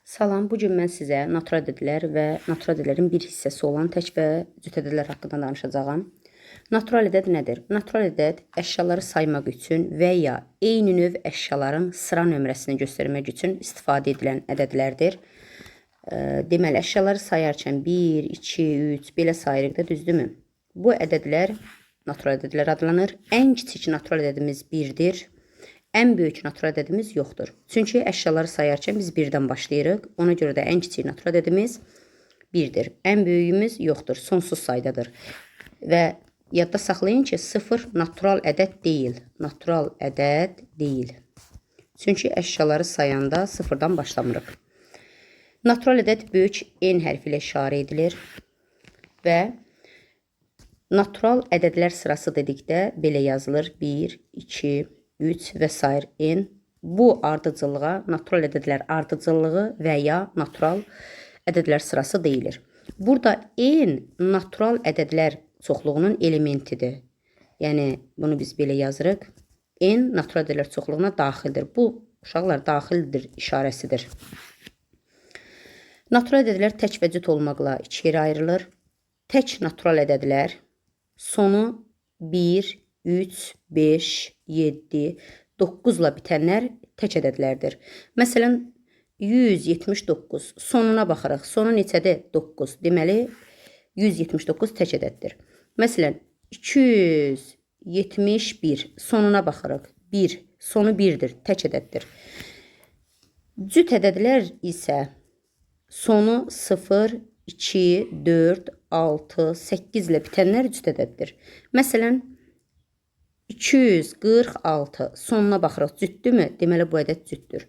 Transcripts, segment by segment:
Salam, bugün mən sizə natural ədədlər və natural ədədlərin bir hissəsi olan tək və cüt ədədlər haqqında danışacağam. Natural ədəd nədir? Natural ədəd əşyaları saymaq üçün və ya eyni növ əşyaların sıra nömrəsini göstərmək üçün istifadə edilən ədədlərdir. Deməli, əşyaları sayarkən 1, 2, 3 belə sayırıq da, düzdürmü? Bu ədədlər natural ədədlər adlanır. Ən kiçik natural ədədimiz 1-dir. Ən böyük natural ədədimiz yoxdur. Çünki əşyaları sayarkən biz 1-dən başlayırıq. Ona görə də ən kiçik natural ədədimiz 1-dir. Ən böyüyümüz yoxdur, sonsuz saydadır. Və yadda saxlayın ki, 0 natural ədəd deyil. Natural ədəd deyil. Çünki əşyaları sayanda 0-dan başlamırıq. Natural ədəd böyük N hərfi ilə işarə edilir. Və natural ədədlər sırası dedikdə belə yazılır. 1, 2, 3 və s. N. Bu ardıcıllığa natural ədədlər ardıcıllığı və ya natural ədədlər sırası deyilir. Burada N natural ədədlər çoxluğunun elementidir. Yəni, bunu biz belə yazırıq. N natural ədədlər çoxluğuna daxildir. Bu, uşaqlar, daxildir işarəsidir. Natural ədədlər tək və cüt olmaqla iki yerə ayrılır. Tək natural ədədlər sonu 1, 3, 5, 7, 9 ilə bitənlər tək ədədlərdir. Məsələn, 179 sonuna baxırıq. Sonu neçədir? 9. Deməli, 179 tək ədəddir. Məsələn, 271 sonuna baxırıq. 1, sonu 1-dir, tək ədəddir. Cüt ədədlər isə sonu 0, 2, 4, 6, 8 ilə bitənlər cüt ədəddir. Məsələn, 246 sonuna baxırıq, cütdürmü? Deməli, bu ədəd cütdür.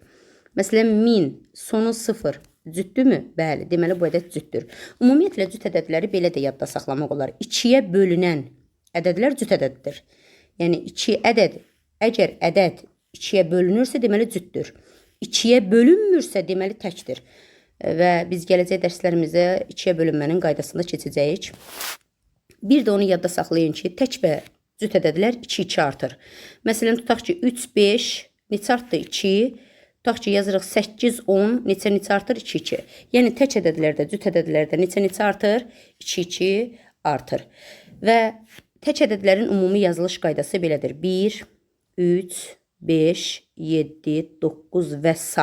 Məsələn, 1000 sonu 0 cütdürmü? Bəli, deməli, bu ədəd cütdür. Ümumiyyətlə, cüt ədədləri belə də yadda saxlamaq olar. 2-yə bölünən ədədlər cüt ədəddir. Yəni, 2 ədəd, əgər ədəd 2-yə bölünürsə, deməli, cütdür. 2-yə bölünmürsə, deməli, təkdir. Və biz gələcək dərslərimizdə 2-yə bölünmənin qaydasında keçəcəyik. Bir də onu yadda saxlayın ki, tək və cüt ədədlər 2-2 artır. Məsələn, tutaq ki, 3, 5, neçə artdı? 2. Tutaq ki, yazırıq 8, 10, neçə artır? 2-2. Yəni, tək ədədlərdə, cüt ədədlərdə neçə artır? 2-2 artır. Və tək ədədlərin ümumi yazılış qaydası belədir. 1, 3, 5, 7, 9 və s.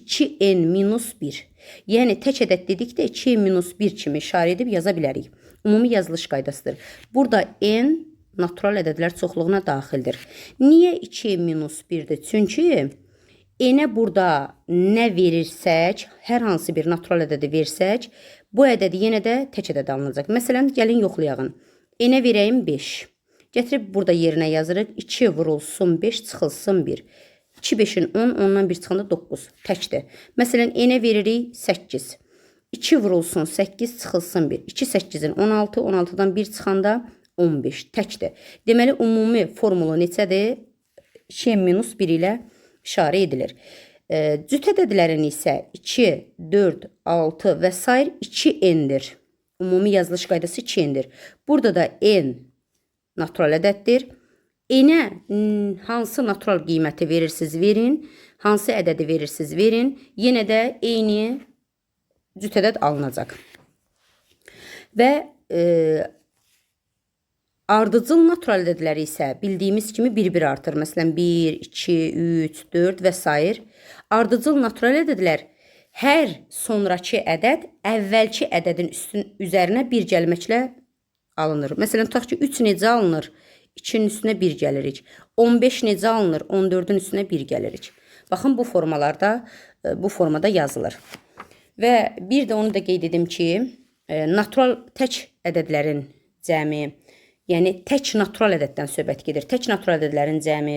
2n-1. Yəni, tək ədəd dedikdə 2n-1 kimi işarə edib yaza bilərik. Ümumi yazılış qaydasıdır. Burada n natural ədədlər çoxluğuna daxildir. Niyə 2n-1-dir? Çünki n-ə burada nə verirsək, hər hansı bir natural ədədi versək, bu ədədi yenə də tək ədəd alınacaq. Məsələn, gəlin yoxlayaq. N-ə verəyim 5. Gətirib burada yerinə yazırıq. 2 vurulsun 5, çıxılsın 1. 2, 5-in 10, ondan 1 çıxanda 9. Təkdir. Məsələn, n-ə veririk 8. 2 vurulsun 8, çıxılsın 1. 2, 8-in 16, 16-dan 1 çıxanda 15. Təkdir. Deməli, ümumi formulu neçədir? 2n-1 ilə işarə edilir. Cüt ədədlərin isə 2, 4, 6 və s. 2n-dir. Ümumi yazılış qaydası 2n-dir. Burada da n natural ədəddir. N-ə hansı natural qiyməti verirsiniz, verin. Hansı ədədi verirsiniz, verin. Yenə də eyni cüt ədəd alınacaq. Və ardıcıl natural ədədləri isə bildiyimiz kimi bir-bir artır. Məsələn, 1, 2, 3, 4 və s. Ardıcıl natural ədədlər hər sonraki ədəd əvvəlki ədədin üzərinə bir gəlməklə alınır. Məsələn, tutaq ki, 3 necə alınır? 2-nin üstünə 1 gəlirik. 15 necə alınır? 14-ün üstünə 1 gəlirik. Baxın, bu formada yazılır. Və bir də onu da qeyd edim ki, natural tək ədədlərin cəmi, yəni tək natural ədəddən söhbət gedir. Tək natural ədədlərin cəmi,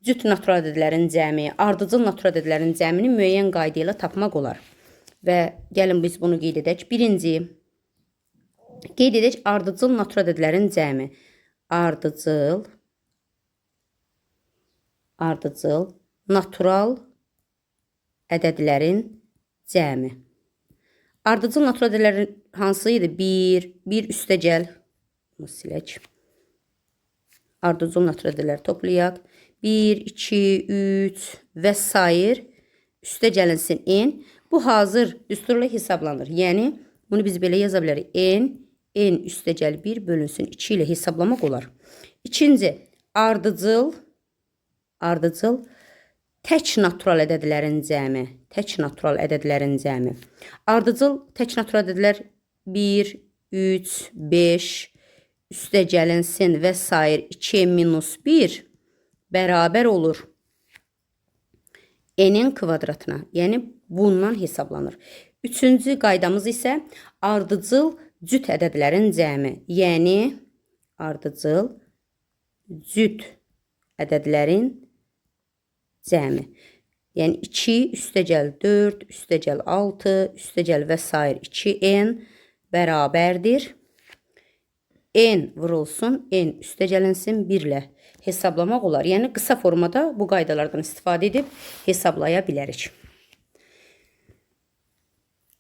cüt natural ədədlərin cəmi, ardıcıl natural ədədlərin cəmini müəyyən qayda ilə tapmaq olar. Və gəlin biz bunu qeyd edək. Birinci, qeyd edək ardıcıl natural ədədlərin cəmi. Ardıcıl natural ədədlərin cəmi. Ardıcıl natural ədədlərin hansı idi? 1 üstə gəl. Bunu silək. Ardıcıl natural ədədləri toplayaq. 1, 2, 3 və s. üstə gəlinsin n. Bu hazır düsturla hesablanır. Yəni bunu biz belə yaza bilərik. N üstəgəl 1 bölünsün 2 ilə hesablamaq olar. İkinci, ardıcıl tək natural ədədlərin cəmi. Ardıcıl tək natural ədədlər 1, 3, 5 üstəgəlinsin və sair 2 minus 1 bərabər olur n-in kvadratına. Yəni bundan hesablanır. Üçüncü qaydamız isə ardıcıl cüt ədədlərin cəmi. Yəni ardıcıl cüt ədədlərin cəmi. Yəni 2 üstəgəl 4 üstəgəl 6 üstəgəl və sair 2n bərabərdir. N vurulsun, n üstəgəlinsin 1 ilə hesablamaq olar. Yəni qısa formada bu qaydalardan istifadə edib hesablaya bilərik.